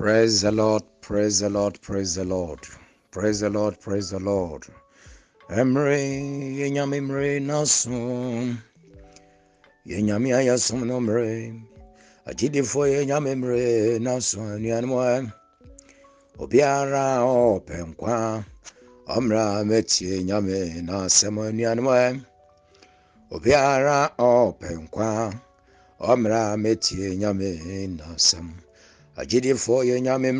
Praise the Lord, praise the Lord, praise the Lord. Praise the Lord, praise the Lord. Emre, yenyame mre naso. Yenyame ayasum no mre. Ajidifo yenyame mre naso nuanwa. Obiara openkwa. Omra metie nyame na semo nuanwa. Obiara openkwa. Omra metie nyame na semo. Ajidifo yenyame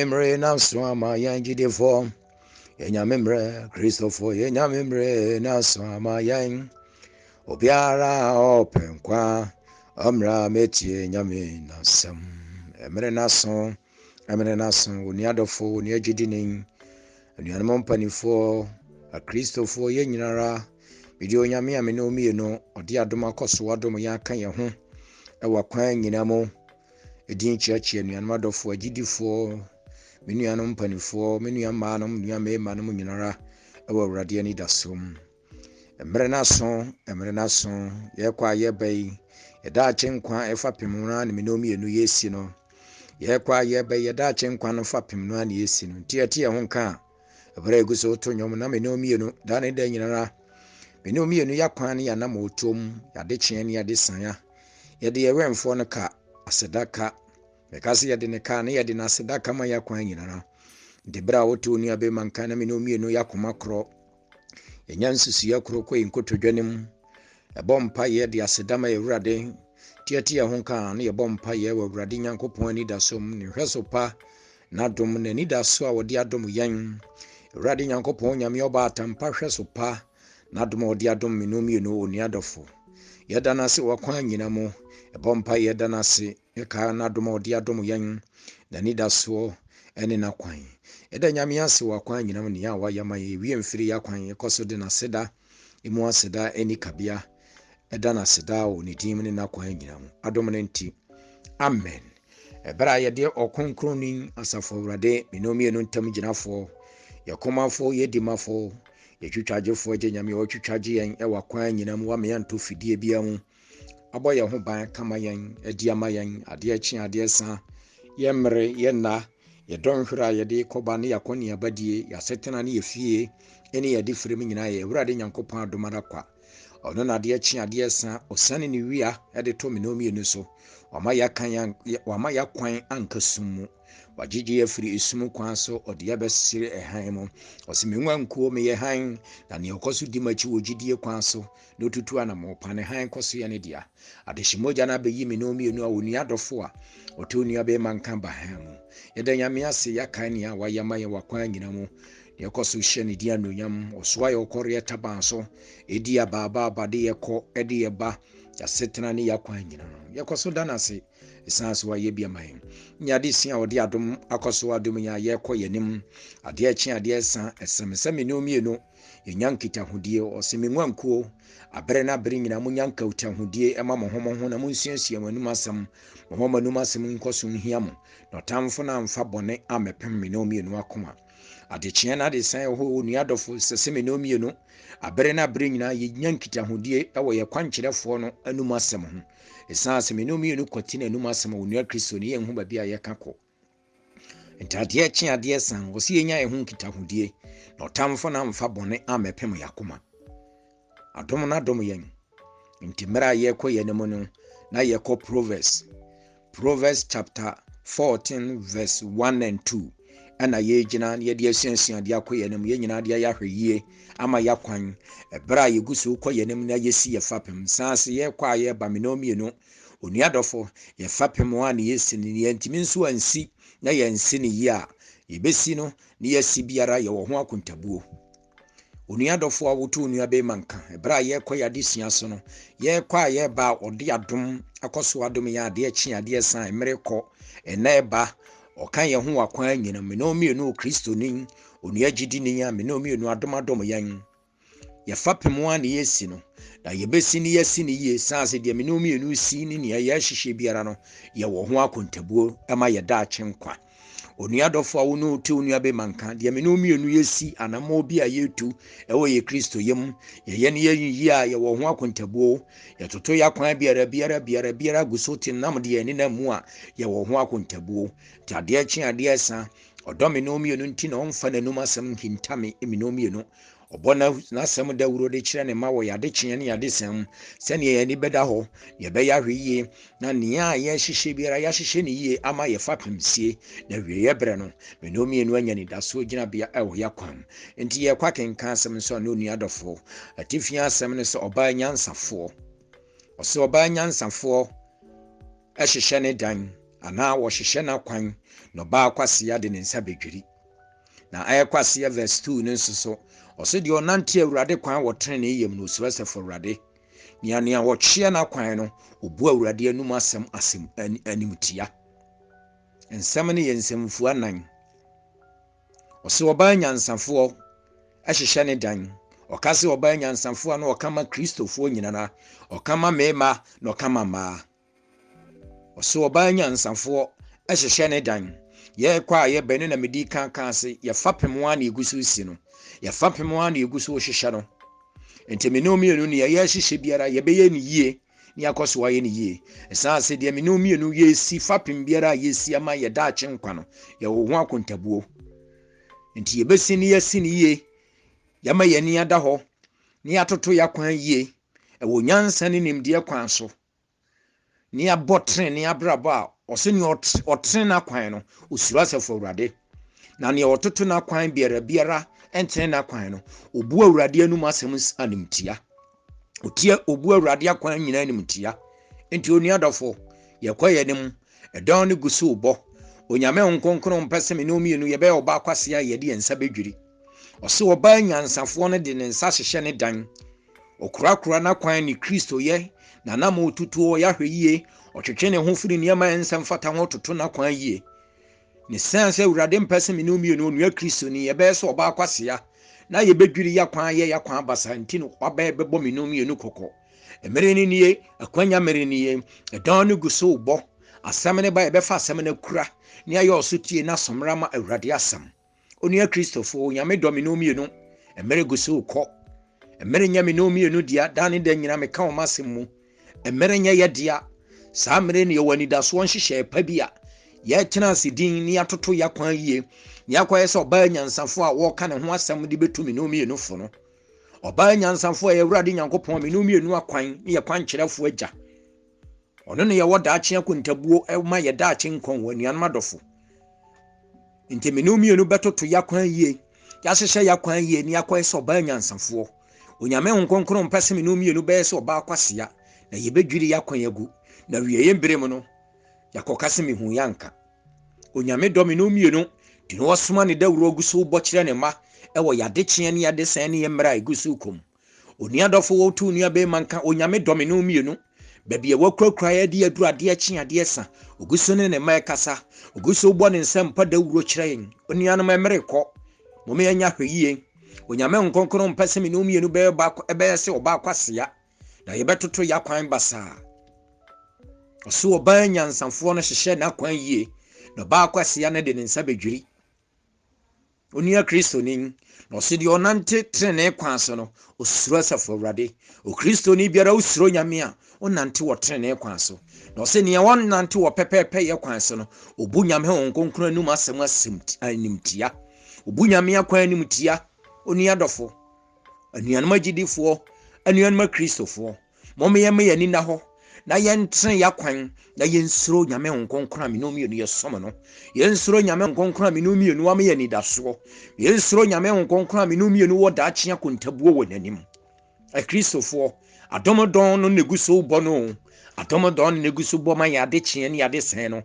mre naso ama yanjidifo. Yenyame mre Christopher yenyame mre naso ama yan. Obiara openkwa omra metie nyame nasam. Emre naso oni adofo oni agidinin. Anuanam mpanifo a Christopher yenyinara video nyame amene omie no odi adom akoso adom ya kan ye ho ewa kwan nyinamo edin chiachi anuanam adofo agidifo menuanam mpanifo menuamanam nuamemanom nyinara ewa awurade ani dasom. Emre naso yekwa yebai yeda chenkwa efa pemuna ne menomi enu yesi no yekwa yebai yeda chenkwa no fa pemuna ne yesi no tie ho nka ebere eguso to nyom na menomi enu da ne da nyinara menomi enu yakwan ne yanam otom yade chene ne yade sanya yede yewemfo no ka asedaka mekase yede ne ka ne yede na asedaka ma yakwan nyinara debra woto ni abe manka na menomi enu yakoma kro enyansusu yakro ko inkotodwanem ebompa ye de asedama ewurade tie ho nka na yebompa ye wawurade nyankopon ani dasom ne hwesopa na dom na ni daso a wode adom yan ewurade nyankopon nyame oba atampa hwesopa na dom wode adom menomi enu oni adofo yeda na se wakwan nyinamo ebompa yeda na se eka na dom wode adom yan na ni daso ene na kwan eda nyame ase wakwan nyinam ne ya wayama ye wie mfiri yakwan yekoso de na seda imu aseda eni kabia eda na seda oni dim ne na kwan nyinam adom ne nti amen. Ebra ye de okonkroni asafo wurade menomi enu ntam ginafo yakomafo yedimafo yetwitwagefo je nyame otwitwaje yen ewa kwan nyinam wa me yanto fidie bia mu aboye ho ban kama yen edi ama yen ade achi ade sa yemre yenna yedon hwira yede koba ne yakoni abadie yasetena ne yefie ene yede frem nyina ye wurade nyankopon adomara kwa ono na de achi ade sa osane ne wia ede to menomi enu so wama yakwan ankasum wagigi afiri isum kwan so ode yabesire ehan mu osimenwa nkuo me ye han na ne okoso dimachi wogidie kwan so no tutu anamo pane han koso ye ne dia adeshimoja na beyi menomi enu a woni adofo a otoni abe manka ba han mu yeda nyame ase yakan ne a wayama ye wakwan nyina mu ne koso hye ne dia nonyam oswa ye okore taban so edi ababa abade ye ko edi ye ba yasetena ne yakwan nyina yekoso danase esanso wa yebia man nyade sia odi adom akoso adom nya yekọ yenim ade achi ade san esemse menomi enu yenyankita hudie osemenwankuo abere na abere nyina mu nyanka utahudie ema mohomo na munsuasia manum asem mohomo manum asem nkoso nhia mo no tamfo na mfa bone amepem menomi enu akoma ade chie na ade san ho oni adofo sese menomi enu abere na abere nyina yenyankita hudie ewo ye kwankyerefo no anum asem ho esanse menomi enu kwati na anum asem onua Kristo ne yenhu ba bia yekako entade achi ade san wo se yenya ehun kitahudie no tamfo na mfa bone amepem yakoma adom na dom yen ntimra yekọ yenem no na yekọ Proverbs chapter 14 verse 1 and 2 ana yegina ye de asiansia de akọ yenem yenyina de yahweyie ama yakwan ebra yeguso kọ yenem na yesi yefapem sanse yekọ aye ba menomi enu oni adofo yefapem wa ne yesi ne yentimi nso ansi na yensi ne yi a yebesi no ne yesi biara ye wo ho akontabuo oni adofo awoto oni abe manka ebra yekọ yadisia so no yekọ aye ba odi adom akoso adom ya ade achi ade san emre kọ ena eba okan ye ho wakwan nyina menomi enu Kristo nin oni agidi nin ya menomi enu adom yan yefapem wa ne yesi no na yebesi ne yesi ne ye sanse de menomi enu si ne ne ya hihye biara no ye wo ho akontabuo ema ye da achenkwa onua dɔfo a wo no te onua be manka de me no mienu yesi anamo bi a yetu ɛwɔ ye Kristo yem ye ne yiyi a ye wo ho akontabuo ye toto ya kwan biara guso te nam de ani na mu a ye wo ho akontabuo te ade akyi ade asa ɔdɔ me no mienu nti na ɔmfa nanum asɛm hintame me no mienu Obona na asɛm da wuro de kyerɛ ne ma wɔ yade kyeɛ ne yade sɛm sɛnea yɛni bɛda hɔ yɛbɛyɛ ahwɛ yie na nea yɛ hyehyɛ biara yɛ hyehyɛ ne yie ama yɛfa pemsie na wie yɛbrɛ no me no mienu anya ni daso gyina bia ɛwɔ yɛ kwan nti yɛ kwa kenka asɛm nso no nua dɔfo atifia asɛm ne sɛ ɔbaa nyansafoɔ ɔsɛ ɔbaa nyansafoɔ ɛhyehyɛ ne dan anaa wɔhyehyɛ na kwan na ɔbaa kwasea de ne nsa bedwiri na ayɛ kwasea verse 2 ne nso so ɔsɛ deɛ ɔnante awurade kwan wɔ trene yam no osura sɛ fo awurade nea wɔkyea na kwan no obu awurade anum asɛm animtia nsɛm no yɛ nsɛmfu anan ɔsɛ ɔbaa nyansafoɔ ɛhyehyɛ ne dan ɔkase ɔbaa nyansafoɔ no ɔkama kristofoɔ nyinara ɔkama mema na ɔkama maa ɔsɛ ɔbaa nyansafoɔ ɛhyehyɛ ne dan yɛ kwa yɛ bɛne na medi kan ase yɛfa pemwa na egusu si no yɛfa pemwa na egusu hyehyɛ no enti me no mienu ne yɛ hyehyɛ biara yɛbɛyɛ ne yie ne akɔso ayɛ ne yie ɛsan sɛ deɛ me no mienu yɛ si fa pem biara yɛ si ama yɛ da akye nkwa no yɛ wo ho akontabuo enti yɛbɛsi ne yɛsi ne yie yɛma yɛ ni ada hɔ ne atoto yɛ kwan yie ɛwɔ nyansa ne nimdeɛ kwan so ne abɔ tren ne abrabɔ a ɔsɛ ne ɔtren na kwan no osura sɛfo awurade na ne ɔtoto na kwan biara ɛntren na kwan no obu awurade anum asɛm animtia otie obu awurade akwan nyina animtia enti onua dɔfo yɛkɔ yɛ nim ɛdɔn ne gusu bɔ onyame nkonkron mpɛsɛ me no mienu yɛbɛyɛ ɔba kwasea yɛde nsa bedwiri ɔsɛ ɔba nyansafoɔ no de ne nsa hyehyɛ ne dan ɔkurakura na kwan ne Kristo yɛ na nam otutuo yɛahwɛ yie ɔtwetwe ne ho firi nneɛma nsɛm fata ho toto na kwan yie ne sɛn sɛ awurade mpɛsɛ me no mienu onua Kristo ni yɛbɛyɛ sɛ ɔba kwasea na yɛbɛdwiri yɛ kwan yɛ yɛ kwan basa nti no wabɛyɛ bɛbɔ me no mienu kɔkɔ emere ni nie akwanya mere nie ɛdɔn ne gu so bɔ asɛm ne ba yɛbɛfa asɛm ne kura ne ayɛ ɔso tie na somra ma awurade asɛm onua Kristofo nyame dɔ me no mienu emere gu so kɔ emere nya me no mienu dia dane da nyina me ka wo masɛm mu emere nya yɛ dia saa mere ne yɛwɔ anidasoɔ nhyehyɛ pa bi a yɛtena ase din ne atoto yɛ kwan yie ne akɔyɛ sɛ ɔbaa nyansafo a wɔka ne ho asɛm de bɛtu me no mienu fo no ɔbaa nyansafo a yɛwurade nyankopɔn me no mienu akwan ne yɛ kwan kyerɛfo agya ɔno ne yɛwɔ daakye akontabuo ɛma yɛ daakye nkɔn wɔ anuanom adɔfo nti me no mienu bɛtoto yɛ kwan yie yɛahyehyɛ yɛ kwan yie ne akɔyɛ sɛ ɔbaa nyansafoɔ onyame nkonkron mpɛ sɛ me no mienu bɛyɛ sɛ ɔbaa kwasea na yɛbɛdwiri yɛ kwan agu na wie yɛ mbere mu no yakɔkase me hu yanka onyame dɔ me no mienu de no wasoma ne dawuro gu so bɔ kyerɛ ne ma ɛwɔ yade kyeɛ ne yade sɛn ne yɛmmra egu so kom onua dɔfo wo tu nua be manka onyame dɔ me no mienu baabi ɛwɔkurakura yɛ de aduru ade akyi ade sa ogu so ne ne ma ɛkasa ogu so bɔ ne nsɛm pa dawuro kyerɛ yɛn onuanom ɛmmere kɔ mome yɛnya hwɛ yie onyame nkonkron mpɛ sɛ me no mienu ɛbɛyɛ sɛ ɔba kwasea na yɛbɛtoto yɛ kwan basaa ɔsɛ ɔbaa nyansafoɔ no hyehyɛ n'akwan yie na ɔbaa kwasea no de ne nsa bedwiri onua Kristo ni na ɔsɛ deɛ ɔnante trene kwan so no osuro asafo awurade o Kristo ni biara osuro nyame a ɔnante wɔ trene kwan so na ɔsɛ nea wɔnante wɔ pɛpɛɛpɛ yɛ kwan so no obu nyame wɔn nkonkron anum asɛm animtia obu nyame akwan animtia onua dɔfo anuanom agyidifoɔ anuanom Kristofoɔ mɔmɛ yɛ me nina hɔ na yɛntre yɛ kwan na yɛnsuro nyame nkonkron me no mienu yɛsom no yɛnsuro nyame nkonkron me no mienu wa me yɛ nidasoɔ yɛnsuro nyame nkonkron me no mienu wɔ daakye akontabuo wɔ n'anim Kristofoɔ adomdon no negu so bɔ no adomdon no negu so bɔ ma yɛ ade kyeɛ ne ade sɛn no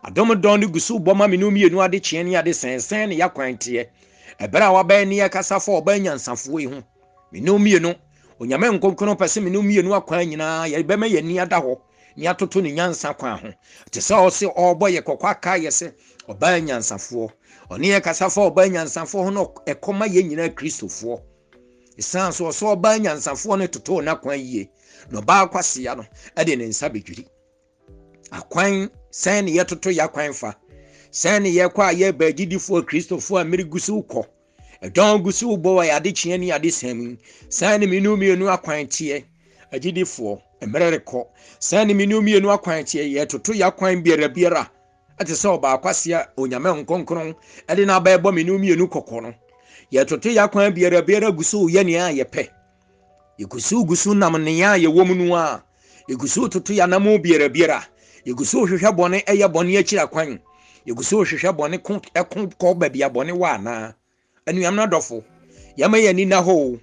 adomdon no gu so bɔ ma me no mienu ade kyeɛ ne ade sɛn ne yɛ kwan teɛ ɛbɛrɛ a wabɛn ne yɛ kasa fo ɔbɛn nyansafoɔ yi ho me no mienu onyame nkonkron pɛsɛ me no mienu akwan nyinaa yɛbɛma yɛ ni ada hɔ ni atoto ne nyansa kwan ho te sɛ ɔse ɔbɔ yɛ kɔkɔ aka yɛ sɛ ɔbaa nyansafoɔ ɔne yɛ kasa fa ɔbaa nyansafoɔ ho no ɛkɔma yɛ nyinaa Kristofoɔ ɛsan so ɔsɛ ɔbaa nyansafoɔ no toto na kwan yie na ɔbaa kwasea no ɛde ne nsa bedwiri akwan sɛn ne yɛtoto yɛ akwan fa Sani ye kwa ye bagidi for Christopher Mirigusu ko. A don gusu boy adichi any adisemi. Sani minumi enu akwantie. A gidi for a mereko. Sani minumi enu akwantie ye to ya kwan biara. Ati so ba kwasia onyame nkonkron. Ade na ba ebo minumi enu kokono. Ye to ya kwan biara gusu ye ne ayepe. Gusu nam ne ya ye womnu a. Gusu to ya namu biara. Yegusu hwehwe bone eye bone akira kwan. Yegusu hwehwe bone ko ba bia bone wa na. Anuam na dofo. Yama ye ni na ho.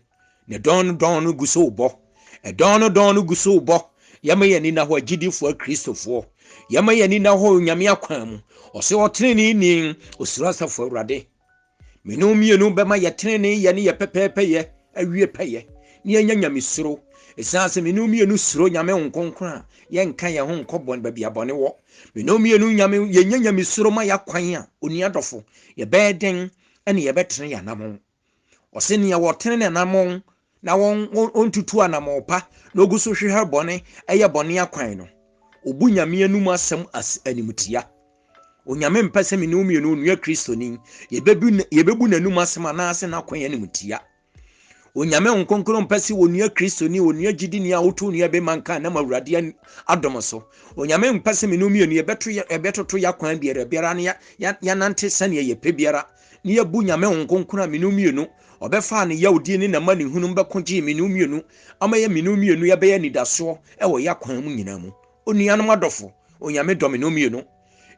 Ne don gusu bo. E don gusu bo. Yama ye ni na ho agidifo Kristofo. Yama ye ni na ho nyame akwan mu. Ose otreni ni osirasafo Awurade. Menu mienu bema ye treni ye ne ye pepepe ye awie peye. Ni enya nyamesuro. Esanse menu mienu suro nyame nkonkran ye nka ye ho nkobon ba bia bone wo. Menu mienu nyame ye nya nyamesuro ma ya kwan a oni adofo ye beden ene ye betre ya namon. Ose ne ye wotre ne namon na won ontutu anamo pa na oguso hwehwe bone eye bone akwan no. Obu nyame enum asem as animtia. Onyame mpese menu mienu onua Kristoni ye bebu nanum asem anase na kwan animtia. Onyame nkonkron mpesi onua Kristoni onua gidini a wotu onua be manka na mawurade adom so. Onyame mpesi menumi enu ebetoto yakwan biara na ya nante sane ye pe biara ne ya bu nyame nkonkron menumi enu obefa ne yawdi ni na mani hunu mbekogi menumi enu amaye menumi enu ya be ya nidaso e wo yakwan mu nyina mu. Onua no madofo onyame domenumi enu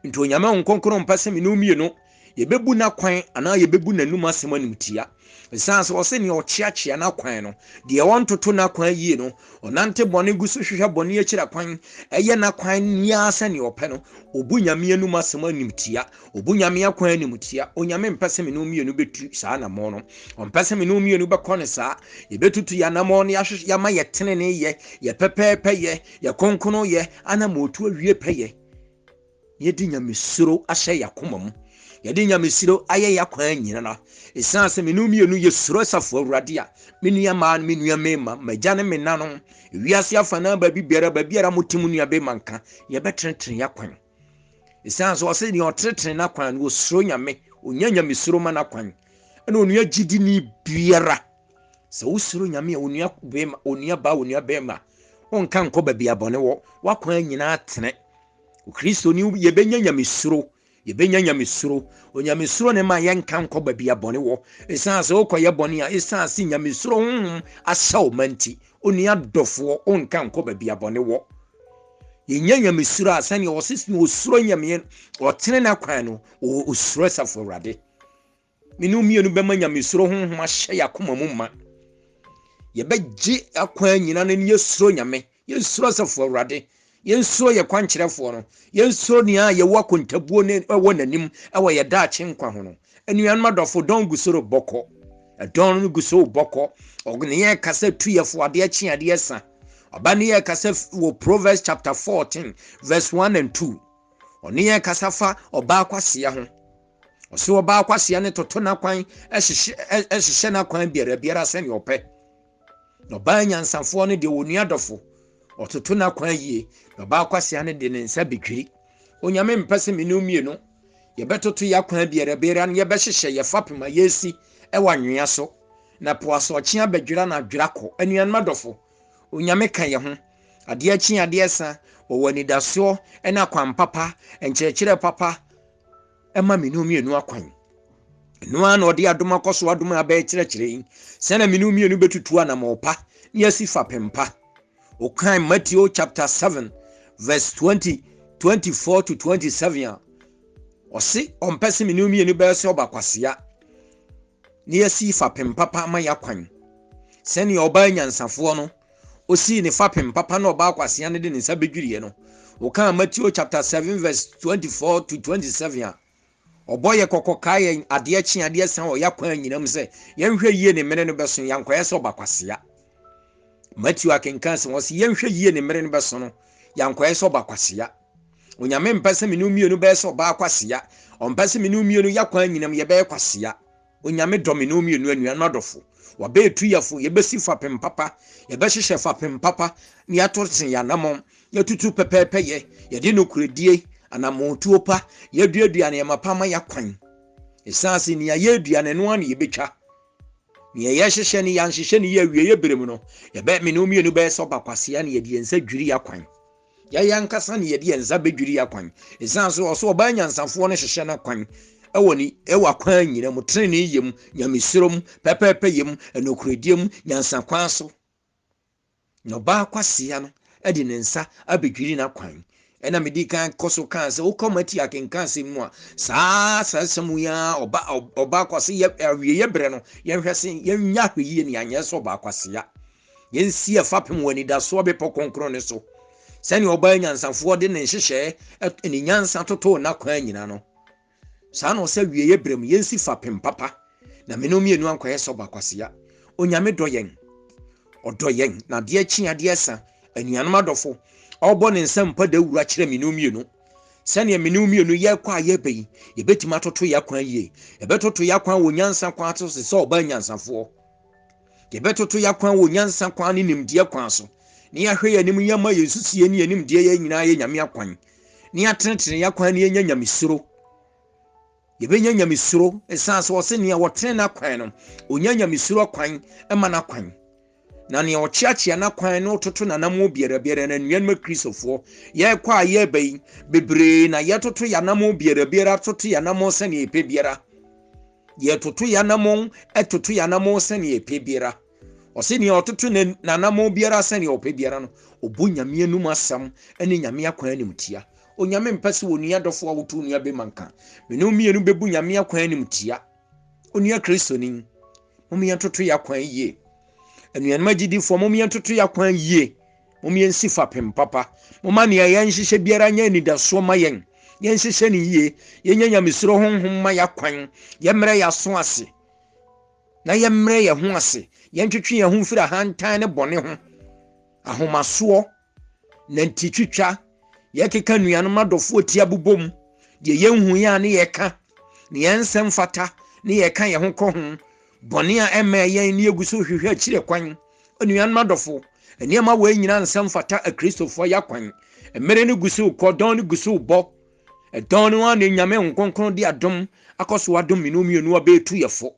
nti onyame nkonkron mpesi menumi enu ye bebu na kwan ana ye bebu nanum asem animtia. Esanse wose ne ochiachia na kwan no de wontoto na kwan yie no onante bone gusu hwehwe bone akira kwan eye na kwan nia asa ne ope no obu nyame anum asem animtia obu nyame akwan animtia onyame mpese me no mienu betu saa na mo no ompese me no mienu bekone saa ye betutu ya na mo no ya ma ye tenene ye pepepe ye konkono ye ana motu awie peye ye di nyame suro ahye yakoma mu yedi nyamesiro aye yakwan nyina na esanse menumi enu yesuro safo Awurade a menua ma menua mema magane menano wiase afana ba biara motimu nua be manka ye betrentre yakwan esanse wose ni otretre na kwan wo suro nyame onya nyamesiro ma na kwan ena onua gidini biara se wo suro nyame onua bema onua ba onua bema onka nko ba bia bone wo wakwan nyina atene Kristo ni ye benya nyamesiro yebenya nyamesuro onyamesuro ne ma yenka nkoba bia bone wo esanse okoye bone a esanse nyamesuro asaw manti oni adofo onka nkoba bia bone wo yenya nyamesuro asane osisi osuro nyame otene na kwan no osuro safo Awurade menu mienu bema nyamesuro ahye yakoma mu ma yebeji akwan nyina ne yesuro nyame yesuro safo Awurade yenso ye kwankyerefo no yenso ni a ye wakontabuo ne wo nanim ewo ye daache nkwa ho no enuan madofo don gusoro boko don gusoro boko ogne ye kasa tuyefo ade achi ade esa obane ye kasa wo Proverbs chapter 14 verse 1 and 2 oni ye kasa fa oba kwasea ho oso oba kwasea ne toto na kwan ehye na kwan biara se ne ope oba nyansafo ne de wonu adofo ototo na kwan yie ba kwasea ne de ne nsa bitwiri onyame mpese menumi no ye betoto ya kwan biara ne ye behyehyɛ ye fapema yesi ewa nwea so na poaso ochia badwira na adwira kɔ anuan madofo onyame kan ye ho ade achi ade esa wo wanidaso ena kwan papa enkyerɛkyerɛ papa ema menumi no akwan no na ode adom akoso adom aba kyerɛkyerɛ sɛna menumi no betutu anamopa ne yesi fapempa Okay, Matthew chapter 7 verse 24 to 27 osi ompese menumi enu be se obakwasea ne yasi fapem papa ma yakwan sene oba nyansafo no osi ne fapem papa na obakwasea ne de ne nsa bedwiriye no Okay, Matthew chapter 7 verse 24 to 27 oboye kokokaye ade achi ade san o yakwan nyinam se yenhwe yie ne mene no beso yankoye se obakwasea Matthew akenkanse wose yenhwe yie ne mere ne beso no yankoye so bakwasea onyame mpese menumi enu be so ba kwasea ompese menumi enu yakwan nyinam ye be kwasea onyame domenumi enu anuan adofo wa be tuyafo ye besi fapem papa ye be hyehye fapem papa ne atorsen ya namon ye tutu pepepe ye de nokuredie anamotuo pa yeduaduane mapama yakwan esanse ni yeduane no an yebetwa ni yehyehyɛ ni yanhyehyɛ ni yewie yebrem no yebe me no mienu be so bakwasea ni yedi ensa dwiri yakwan yankasa ni yedi ensa bedwiri yakwan esanse oso oba nyansafo no hyehyɛ na kwan ewoni ewakwan nyina mu trene yem nyamesirom pepepe yem enokurediem nyansakwan so no ba kwasea no edi ne nsa abedwiri na kwan ena medi kan koso kan se ukomati akenkan se mu a saa semu ya oba kwase ye bre no ye hwese ye nya hweyi ne anya so oba kwase ya ye nsi afapem wani da so bepo konkro ne so sani oba nyansafo de ne hyehyɛ ne nyansa toto na kwan nyina no saa no se wie ye bre mu ye nsi fapem papa na menom ye nu ankoye so oba kwase ya onyame doyen odoyen na de akyi ade esa anuanom adofo obo ne nsam pa da wura kire minumienu sane minumienu ye kwa ye bai ye betima toto yakwan ye ye betoto yakwan wo nyansa kwa ato se oba nyansafo ye betoto yakwan wo nyansa kwa ne nimdie kwan so ne ya hwe yanim yama yesusie ne nimdie ye nyina ye nyame akwan ne atenetene yakwan ne ye nyamesuro ye benya nyamesuro esanse wo se ne ya wotene na kwan no onya nyamesuro kwan ema na kwan na ne ochiachia na kwan no toto na namo biara na nnuanma kristofo ye kwa ye bai bebre na ye toto ya namo biara toto ya namo se ne epe biara ye toto ya namo etoto ya namo se ne epe biara o se ne ototo na namo biara se ne ope biara no obunyame anum asam ene nyame akwan animtia onyame mpese wonu adofo awoto nu abe manka menu mienu bebu nyame akwan animtia onua kristoni mumye toto ya kwan ye anuanma gidifo mumye toto ya kwan ye mumye nsi fapem papa muma ne ya nhyehyɛ biara nya ni da so ma yen nhyehyɛ ne ye yenya nyamesuro honhom ma ya kwan yemre ya so ase na yemre ya ho ase yentwetwe ya ho mfira hantan ne bone ho ahomaso na ntitwitwa yekeka nuanoma adofo tia bobom de yenhu ya ne yeka ne yensem fata ne yeka ye ho kɔ ho bone a ema yen ne eguso hwehwe akire kwan nuanoma adofo eniema wa nyina nsem fata a kristofo ya kwan emere ne guso kɔ don ne guso bɔ edon no an nyame nkonkron de adom akoso adom minumienu abetu yefo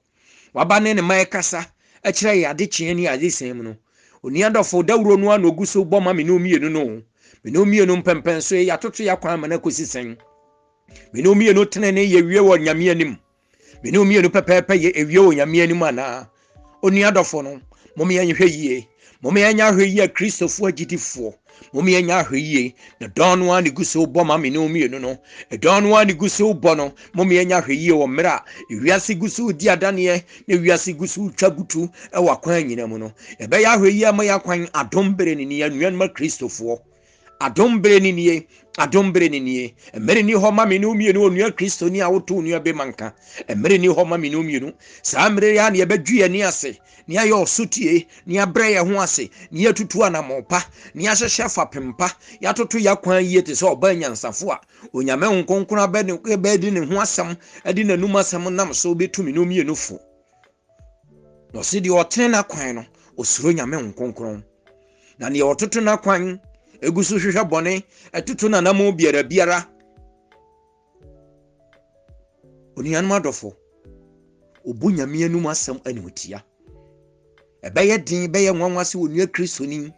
waba ne mai kasa akire ya de kyen ne ade sem no oni adofo dawuro no an oguso bɔ ma minumienu no minumienu pempen so ya toto ya kwan ma na kosisen minumienu tene ne ye wie wo nyame anim minumienu pepepe ye ewie wo nyame anim ana oni adofo no momme anhwe yie momme anya hwe yie kristofo agidifo momme anya hwe yie na don no an guso bɔ ma minumienu no don no an guso bɔ no momme anya hwe yie wo mra wiase guso di adane na wiase guso twagutu e wa kwan nyina mu no ebe ya hwe yie ma ya kwan adombere ni ya nuanma kristofo adombre ni nie emere ni ho ma minumienu onua kristoni a woto onua be manka emere ni ho ma minumienu saa mre ya ne bedue ni ase ni ayo sotie ni abre ye ho ase ni atutu anamopa ni ahyehye fapempa ya toto ya kwan yie te so oba nyansafo a onyame nkonkron be di ne ho asam edi nanum asam nam so betumi no mienu fo no se di otene na kwan no osuro nyame nkonkron na ne ototo na kwan egusu hwehwe bone etutu na namo biara onianum adofo obunyame anum asam animtia ebeye din beye nwanwase onua kristoni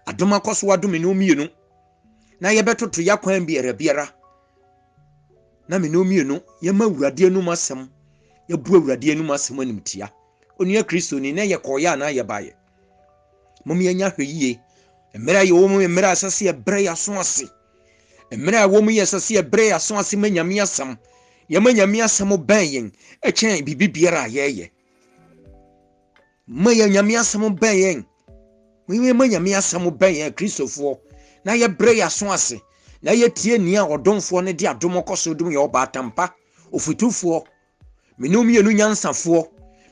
adom akoso adom ne omienu na yebetoto yakwan biara na me no omienu yema awurade anum asam yebu awurade anum asam animtia onua kristoni na yekoya na yebaye mom yenya hweyie emera ye womu emera asase ebre ya so ase emera womu ye asase ebre ya so ase manyame asam ye manyame asam banyen echen bibibiara yeye manyame asam banyen we manyame asam banyen kristofo na ye bre ya so ase na ye tie nia odomfo ne de adom koso dum ye oba atampa ofutufo menomienu nyansafo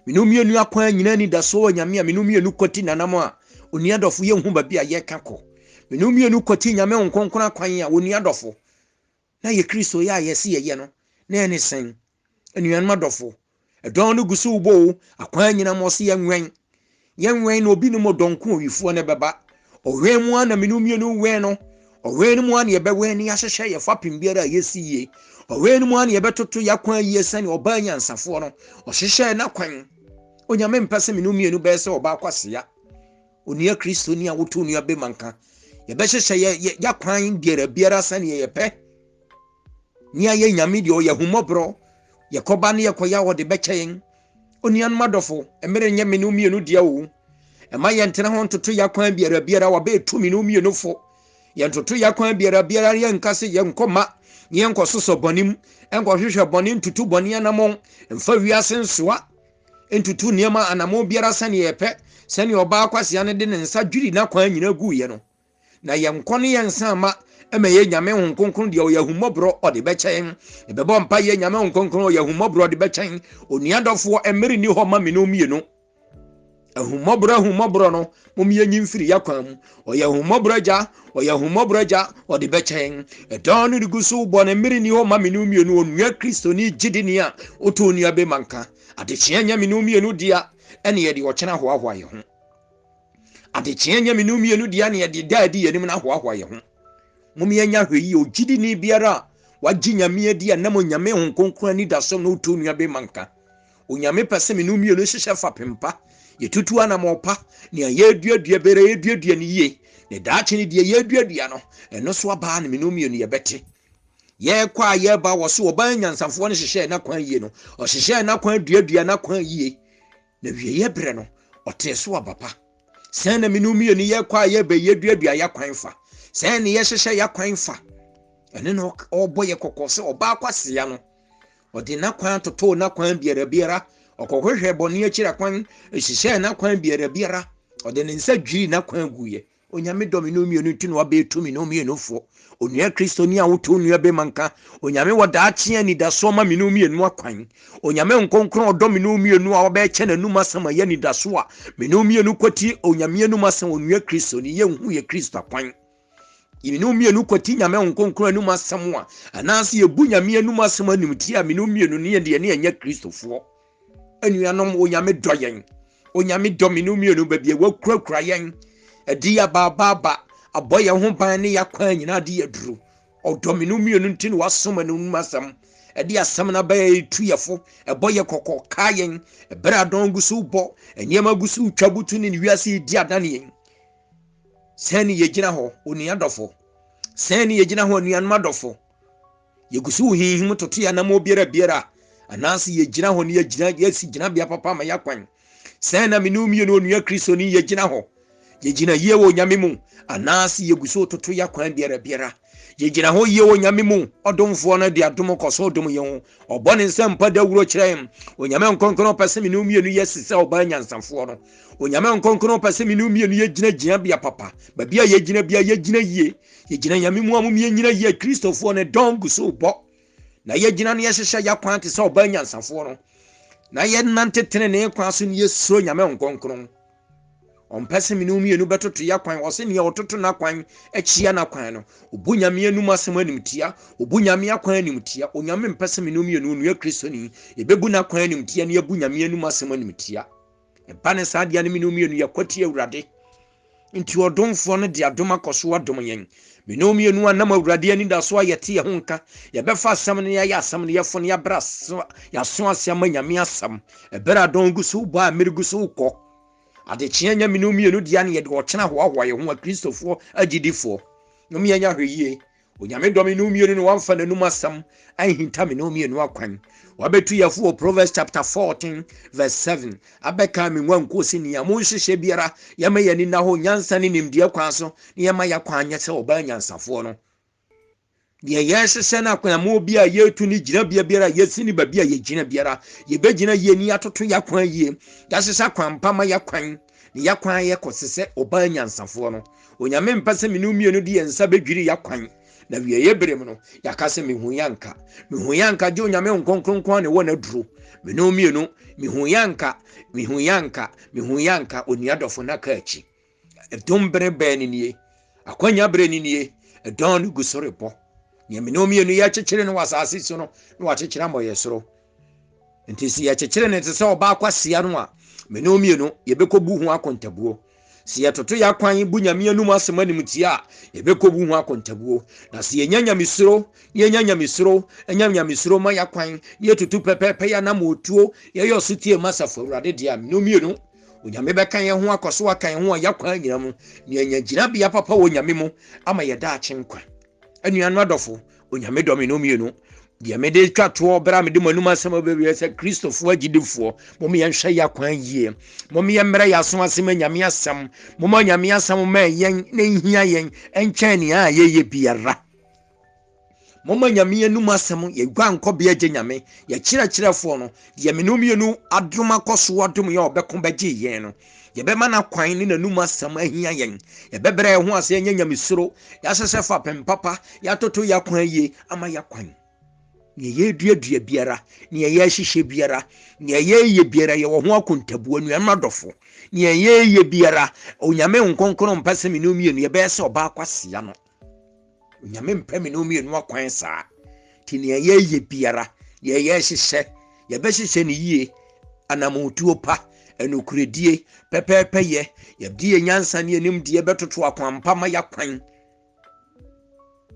menomienu akwan nyina ni da so nyame a menomienu koti nanamo a oni adofo ye hu ba bia ye kako menomienu koti nyame nkonkron akwan a oni adofo na ye kristo ya yesi ye no na ene sen enuanum adofo edon no gusu ubo akwan nyina mo se ye nwen na obi no modonko wifo ne beba ohwemu ana menomienu wen no Ɔwɛn mu an yɛbɛwɛn ni ahyehyɛ yɛ fapem biara yɛsi yie. Ɔwɛn mu an yɛbɛtoto yakwan yie sɛne ɔbaa nyansafoɔ no. Ɔhyehyɛ n'akwan. Onyame mpɛ sɛ menu mienu bɛyɛ sɛ ɔbaa kwasia. Onua Kristo ni a woto onua bemanka. Yɛbɛhyehyɛ yakwan biara sɛne yɛpɛ. Nia yɛ nyame deɛ ɔyɛ humɔborɔ. Yɛkɔba ne yɛkɔya wɔde bɛkyɛ yɛn. Onuanom adɔfo, ɛmere nyɛ menu mienu deɛ wo. Ɛma yɛntena ho ntoto yakwan biara wɔbɛɛtu menu mienu fo. Yɛntoto yakwan biara yɛnka se yɛnkɔma yɛnkɔsosɔ bɔnem, ɛnkɔhwehwɛ bɔne ntutu bɔne anamɔ, mfa wiase nsoa, ntutu nneɛma anamɔ biara sɛne yɛpɛ, sɛne ɔbaa kwasia no de ne nsa dwiri n'akwan nyina guiɛ no. Na yɛnkɔ ne yɛnsa ama ɛma yɛ nyame ho kronkron deɛ ɔyɛ ahummɔborɔ ɔde bɛkyɛn. Ɛbɛbɔ mpa yɛ nyame ho kronkron ɔyɛ ahummɔborɔ ɔde bɛkyɛn. Onuadɔfoɔ ɛmmere ni hɔ ma menu mienu. Ahummɔborɔ no mom yɛnyi mfiri yakwan mu. Ɔyɛ ahummɔborɔ agya ɔde bɛkyɛn. Ɛdɔn no de gu so bɔ ne mmere ni hɔ ma menu mienu. Onua Kristo ni gyidini a woto onua bemanka. Adekyea nya menu mienu dia ɛne yɛde ɔkyena hoahoa yɛ ho. Adekyea nya menu mienu dia ne yɛde daadi yɛnim na hoahoa yɛ ho. Mom yɛnya hwɛ yi ogyidini biara wagye nyame adi a nam onyame ho kronkron ani da so no woto onua bemanka. Onyame pɛ sɛ menu mienu hyehyɛ fapempa. Yɛtutu anamɔpa nea yɛduadua bere yɛduadua ne yie. Ne daakye ne deɛ yɛduadua no ɛno so abaa ne menu mienu yɛbɛte. Yɛkɔ a yɛba wɔ so ɔbaa nyansafoɔ no hyehyɛ n'akwan yie no. Ɔhyehyɛ n'akwan duadua n'akwan yie. Na wie yɛbrɛ no ɔtee so abapa. Sɛn na menu mienu yɛkɔ a yɛba yɛduadua y'akwan fa. Sɛn ne yɛhyehyɛ y'akwan fa. Ɛne no ɔbɔ yɛ kɔkɔ sɛ ɔbaa kwasia no. Ɔde n'akwan toto n'akwan biara. Ɔkɔhwehwɛ bɔne akyiri akwan, ɛhyehyɛ n'akwan biara. Ɔde ne nsa dwiri n'akwan guiɛ. Onyame dɔ menu mienu nti na wabɛɛtu menu mienufoɔ. Onua Kristo ni a woto onua bemanka. Onyame wɔ daakye anidasoɔ ma menu mienu akwan. Onyame nkonkron ɔdɔ menu mienu a wɔbɛɛkyɛ n'anum asɛm a yɛ anidasoɔ a menu mienu kɔti onyame anum asɛm onua Kristo ni yɛnhu yɛ Kristo akwan. Menu mienu kɔti nyame nkonkron anum asɛm a anaasɛ yɛbu nyame anum asɛm animti a menu mienu ne yɛde ne yɛnyɛ Kristofoɔ. Anuanom onyame dɔ yɛn. Onyame dɔ menu mienu baabi wakurakura yɛn. Ɛdi abaaba abɔ yɛn ho ban ne yakwan nyina de yɛduru. Ɔdɔ menu mienu nti ne wasom anum asɛm. Ɛdi asɛm na bɛyɛ tu yɛfo. Ɛbɔ yɛ kɔkɔ ka yɛn. Ɛbɛrɛ adɔn gu so bɔ. Nneɛma gu so twa butu ne wiase di adane yɛn. Sɛn ne yɛgyina hɔ onuadɔfo. Sɛn ne yɛgyina hɔ onuanom adɔfo. Yɛgu so hinhim toto yɛ anam biara. Anansi yɛgyina hɔ ne yɛsi gyina bia papa ma yakwan. Sɛn na menu mienu onua Kristo ni yɛgyina hɔ. Yɛgyina yie wɔ nyame mu. Anansi yɛgu so toto yakwan biara. Yɛgyina hɔ yie wɔ nyame mu. Ɔdomfoɔ no de adom kɔso dom yɛn ho. Ɔbɔ ne nsɛm mpa dawuro kyerɛ yɛn. Onyame nkonkron pɛ sɛ menu mienu yɛsisa ɔbaa nyansafoɔ no. Onyame nkonkron pɛ sɛ menu mienu yɛgyina bia papa. Baabi a yɛgyina bia yɛgyina yie. Yɛgyina nyame mu a mom yɛnyina yie Kristofoɔ no dɔn gu so bɔ. Na yɛgyina ne yɛhyehyɛ yakwan te sɛ ɔbaa nyansafoɔ no. Na yɛnante tene ne kwan so ne yɛsuro nyame nkonkron. Ɔmpɛ sɛ menu mienu bɛtoto yakwan wɔ sɛ nea ɔtoto n'akwan akyia n'akwan no. Obu nyame anum asɛm animtia. Obu nyame akwan animtia. Onyame mpɛ sɛ menu mienu onua Kristo ni yɛbɛbu n'akwan animtia ne yɛbu nyame anum asɛm animtia. Ɛba ne saa deɛ ne menu mienu yɛkɔtie Awurade. Nti ɔdomfoɔ no de adom akɔso adom yɛn. Menu mienu anam Awurade ani da so a yɛte yɛ ho nka. Yɛbɛfa asɛm no yɛayɛ asɛm no yɛfo no yɛabra yɛaso asɛm ma nyame asɛm. Ɛbɛrɛ adɔn gu so bɔ a mmere gu so kɔ. Adekyea nya menu mienu dia ne yɛde ɔkyena hoahoa yɛ ho a Kristofoɔ agyidifoɔ. Nom yɛnya hwɛ yie. Onyame dɔ menu mienu no wamfa n'anum asɛm anhinta menu mienu akwan. Wabetu yɛfo wɔ Proverbs chapter 14 verse 7. Abɛka me nwa nkosi ni amu nhyehyɛ biara yɛma yɛni na ho nyansa ne nimdeɛ kwan so ne yɛma yɛkwan nyɛ sɛ ɔbaa nyansafoɔ no. Deɛ yɛhyehyɛ no akwan bi a yɛtu ne gyina biara yɛsi ne baabi a yɛgyina biara yɛbɛgyina yie ni atoto yɛkwan yie. Yɛhyehyɛ kwan pa ma yɛkwan ne yɛkwan yɛkɔse sɛ ɔbaa nyansafoɔ no. Onyame mpɛ sɛ menu mienu de yɛn nsa bɛdwiri yɛkwan. Na wie yɛbrɛ mu no yɛaka sɛ mehu yanka gye onyame nkonkronkron ne wɔ na duro. Menu mienu mehu yanka onuadɔfo na ka akyi. Ɛdom bere bɛɛ ne nie. Akwanya bere ne nie. Ɛdɔn no gu so rebɔ. Nea menu mienu yɛkyekyere no wɔ asase so no na wakyekyere ama yɛ soro. Nti si yɛkyekyere ne te sɛ ɔbaa kwasia no a menu mienu yɛbɛkɔbu ho akontabuo. si yɛtoto yɛ akwan bu nyame anum asɛm anim tia ye bekobu ho akontabuo na si yenya nyamesuro yenya nyamesuro enya nyamesuro ma yakwan ye tutu pepepe ya na motuo ye yo sutie masafo Awurade dia no mienu onyame bɛka yɛ ho akɔso aka yɛ ho yakwan nyina mu ne enya gyina bia papa wo nyame mu ama yɛ da akyenkwa anuanu adɔfo onyame dɔme no mienu dia me de twato bra me de manum asɛm abewie sɛ kristofo agidefo mo me yɛhwɛ yakwan yie mo me yɛmrɛ yaso asɛm nyame asɛm mo ma nyame asɛm ma yɛn na nhia yɛn ɛnkyɛn ne a yɛyɛ biara mo ma nyame anum asɛm yɛ gwa nkɔ bia gye nyame yɛ kyerɛkyerɛfo no dia me no mienu adom akɔso adom yɛ obɛko bɛgye yɛn no yɛbɛma na kwan ne nanum asɛm ahia yɛn yɛbɛbrɛ ho asɛ nyɛ nyamesuro yɛahyehyɛ fa pempapa yɛatoto yakwan yie ama yakwan ne yɛduadua biara ne yɛhyehyɛ biara ne yɛyɛ biara yɛwɔ ho akontabuo nuanu adɔfo ne yɛyɛ biara onyame nkonkron mpɛsɛ me no mienu yɛbɛyɛ sɛ ɔba akwasia no onyame mpɛ me no mienu akwan saa ti ne yɛyɛ biara ne yɛhyehyɛ yɛbɛhyehyɛ ne yie anamotuo pa enokuredie pɛpɛpɛ yɛbdi nyansa ne anim de yɛbɛtoto akwanpa ma yakwan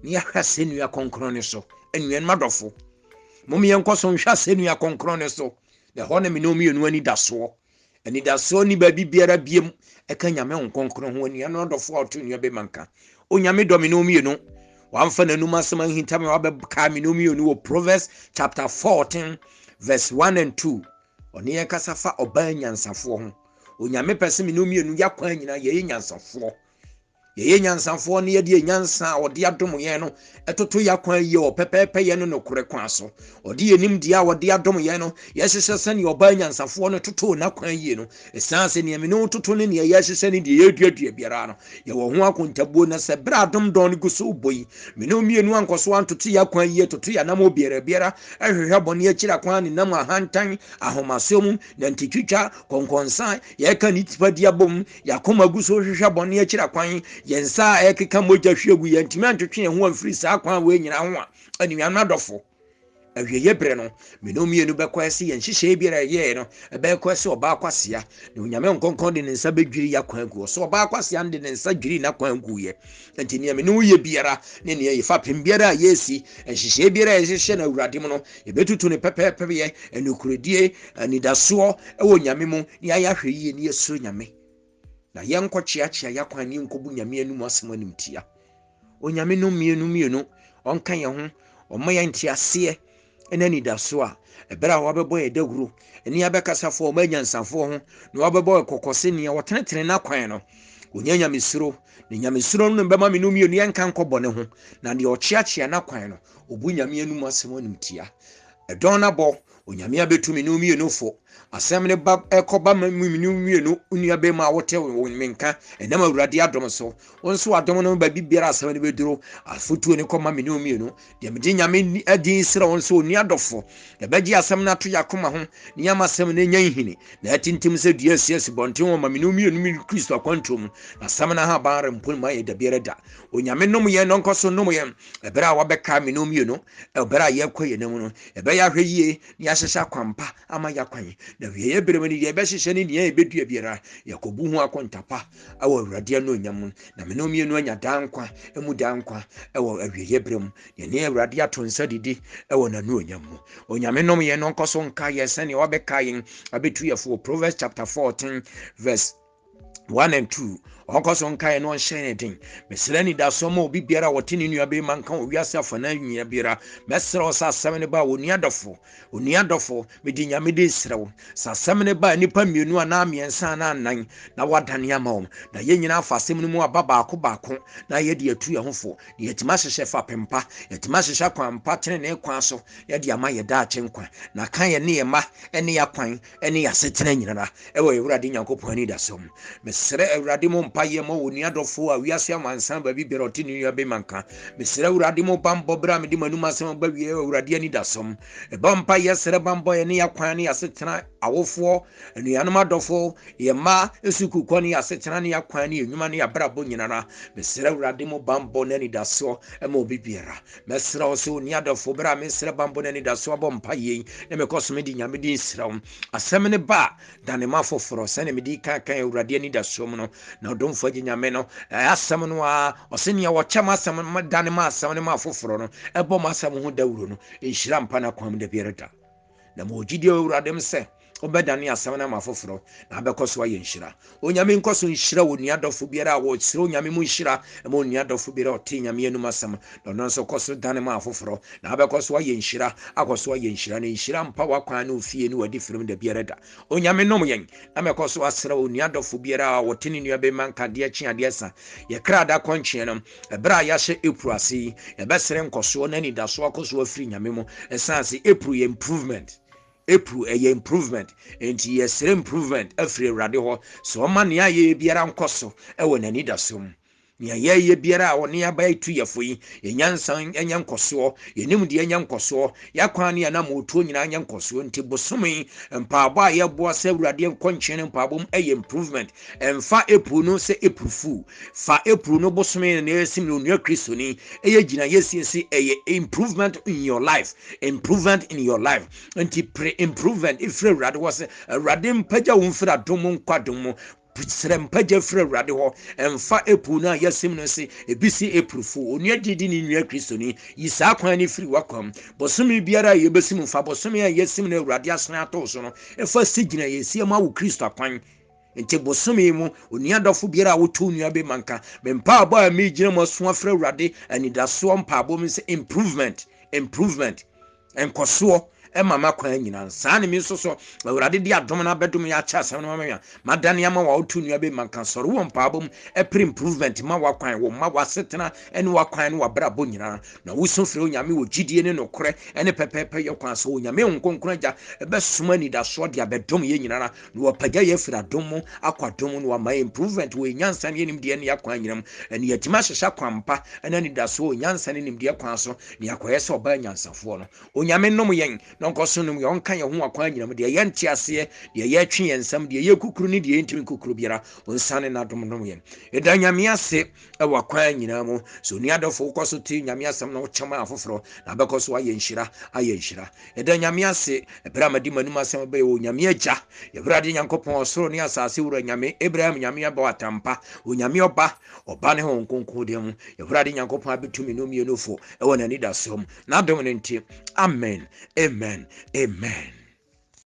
ne yɛhwɛ nua konkron ne so nuanu adɔfo mom yɛnkɔ so nhwɛ asɛnnua konkron ne so na hɔ na me no mienu ani da soɔ ni baabi biara biem ɛka nyame nkonkron ho anuanu adɔfo a ɔto nua bɛmanka onyame dɔ me no mienu wamfa nanum asɛm ahinta me wabɛka me no mienu wɔ Proverbs chapter 14 verse 1 and 2 ɔne yɛnkasa fa ɔbaa nyansafoɔ ho onyame pɛ sɛ me no mienu yakwan nyina yɛyɛ nyansafoɔ ne yɛde nyansa a ɔde adom yɛn no ɛtoto yakwan yie wɔ pɛpɛpɛ yɛn no nokore kwan so ɔde yɛnim deɛ a ɔde adom yɛn no yɛhyehyɛ sɛne ɔbaa nyansafoɔ no toto na kwan yie no ɛsiane sɛ nea me no toto ne nea yɛhyehyɛ ne deɛ yɛduadua biara no yɛwɔ ho akontabuo na sɛ berɛ adom dɔn no gu so wobɔ yi me no mienu ankɔso antoto yakwan yie toto yɛ nam biara ɛhwehwɛ bɔne akyiri akwan ne nam ahantan ahomasom na ntitwitwa kɔnkɔnsa yɛka ne tipa di abom yɛakoma gu so hwehwɛ bɔne akyiri akwan yensa ekeka moja hwegu yentimi antwetwe ho amfiri saa kwan we nyina ho a anuanu adɔfo ahweye bre no me no mienu bɛkɔ ase yenhyehyɛ biara yɛ no bɛkɔ ase ɔba akwasea ne onyame nkonkon de ne nsa bedwiri yakwan gu so ɔba akwasea de ne nsa dwiri na kwan gu ye enti ne me no yɛ biara ne ne yɛ fa pem biara yɛsi enhyehyɛ biara yɛhyehyɛ na awurade mu no yɛbetutu ne pɛpɛpɛ yɛ enukuredie anidasoɔ ɛwɔ nyame mu ne ayahwɛ yie ne yɛsuro nyame na yenko chiachia yakwan ni nkobu nyame anum asɛm anim tia onyame no mienu onka ye ho ɔma yɛ ntiase ena ni da so a ebere a wabɛbɔ yɛ daguro eni abɛkasafo ɔma nyansafo ho na wabɛbɔ kokose ne wɔtenetene na kwan no onya nyamesuro ne nyamesuro no bɛma me no mienu yɛnka nkɔbɔ ne ho na de ɔchiachia na kwan no obu nyame anum asɛm anim tia ɛdɔn na bɔ onyame abetumi no mienu fo asɛm ne ba ɛkɔba maminu mienu unua be ma wote menka enama awurade adom so wonso adom no ba bibiara asɛm ne beduro afotuo ne kɔma minu mienu de mede nyame adin sira wonso oni adɔfo de bɛgye asɛm na to yakoma ho ne yama asɛm ne nya hini na atintim sɛ dua siasi bɔnten wɔ ma minu mienu mi Kristo akwantom na asɛm na ha ba rempon ma yɛ da biara da onyame nom yɛ no nkɔso nom yɛ ebere a wabɛka minu mienu ebere a yɛkɔ yɛ namu no ɛbɛyɛ ahwɛ yie ne yɛhyehyɛ kwampa ama yakwan na wiye beremani de bɛhyehyɛ ne nea ebedua biara yakobu ho akontapa awɔ awurade no nyam na me no mienu anya dankwa emu dankwa ɛwɔ awiye berem ye ne awurade ato nsa didi ɛwɔ na no nyam onyame nom ye no nkoso nka ye sene wabɛka yen abetu yefo Proverbs chapter 14 verse 1 and 2 okoso nkae no nhyɛn den mesrɛ ni da so ma obi biara wɔte ne nua be manka owiase afana nwia biara mesrɛ o sa asɛm ne ba oni adɔfo medi nyame de srɛw sa asɛm ne ba nipa mienu ana miɛnsa na anan na wadane ama wɔm na yɛ nyina afa asɛm no mu aba baako na yɛ de atu yɛ hofo ne yɛtima hyehyɛ fa pempa yɛtima hyehyɛ kwampa tene ne kwan so yɛ de ama yɛ da akyenkwa na kan yɛ ne yɛ ma ɛne yɛ kwan ɛne yɛ asetena nyina ɛwɔ awurade nyankopɔn ani da so mesrɛ awurade mo mpa ye mo oni adofo a wiase amansan ba bi beroti ni ya be manka mesere urade mo bambo bra me di manum asem ba wie urade ani dasom e bampa ye sere bambo ye ne yakwan ne yasetena awofo enuanom adofo ye ma esukukọ ne yasetena ne yakwan ne enwuma ne yabrabo nyinara mesere urade mo bambo ne ni daso e mo bibiera mesere o se oni adofo bra me sere bambo ne ni daso bampa ye ne me koso me di nyame di sere asem ne ba dane mafoforo se ne me di kan urade ani daso no na domfo nyame no asem no a osenia wo chama asem dane ma asem ne mafoforo no ebo ma asem ho dawuro no enhira mpa na kwam de biereda na mo gidi urade mse obedane asem na mafoforo na abekoso aye nhira onyame nkoso nhira woni adofo biara wo sire onyame mu nhira mo oni adofo biara oti nyame enum asem no nso koso dane mafoforo na abekoso aye nhira akoso aye nhira na nhira mpa wakwan na ofie ni wadi firim de biereda onyame nom yen na mekoso asere oni adofo biara wo tini nua be manka de achi ade sa ye krada konchie no ebra ya hye epruase ye besere nkoso na ni daso akoso afiri nyame mu esanse epru ye improvement April a improvement and yes improvement every radio so man ya ye biara nkoso e wona ni dasom nya ye biara woni abai tu yefo yi enyansan enya nkoso yenim de enya nkoso yakwan ne na motuo nyina enya nkoso nti bosome mpaabo a ye boa se urade konchen mpaabo e improvement emfa April no se April fu fa April no bosome ne esim no nua Kristo ni e gina yesiesi e improvement in your life nti pre-improvement if urade was urade mpaja wonfira domo nkwadom srempaja fra urade ho emfa epu na yasim no se ebisi eprufu onua didi ni nua Kristo ni yisa kwan ni firi wakwam bosome biara yebesim fa bosome a yasim na urade asena ato so no efa sigina yesi ma wo Kristo akwan nti bosome mu onua dofo biara woto onua be manka mempa abo a me gina mo so afra urade anidaso mpa abo mi se improvement enkoso mama kwan nyina saa ne mi so urade di adom na bedom ya cha asem no mama madane ama wa otu nua be manka soro wo mpaabom pre improvement ma wa kwan wo ma wa setena ene wa kwan no wa brabo nyina na wo so fere onyame wo gidie ne nokore ene pepepe ye kwan so onyame nkonkron ja be soma ni da so de abedom ye nyina na wo pagya ye fira dom akwadom no wa ma improvement wo nyansa ne nim de ne yakwan nyinam ene yatima hyehya kwampa ene ni da so nyansa ne nim de yakwan so ne yakoye se oba nyansafo no onyame nom yen nonkoso num yonka ye ho akwan nyinam de ye ntiase de ye twe yensam de ye kukuru ni de ntimi kukuru biara onsane na dom nom yen eda nyame ase e wakwan nyinam so ni adofo koso ti nyame asem na wo chama afoforo na bekoso aye nhira eda nyame ase ebra madi manum asem be wo nyame agya ye brade nyankopon osoro ni asase wura nyame Abraham nyame aba watampa wo nyame oba ne ho nkonko de mu ye brade nyankopon abetumi no mienofo e wona ni dasom na dom ne nti amen.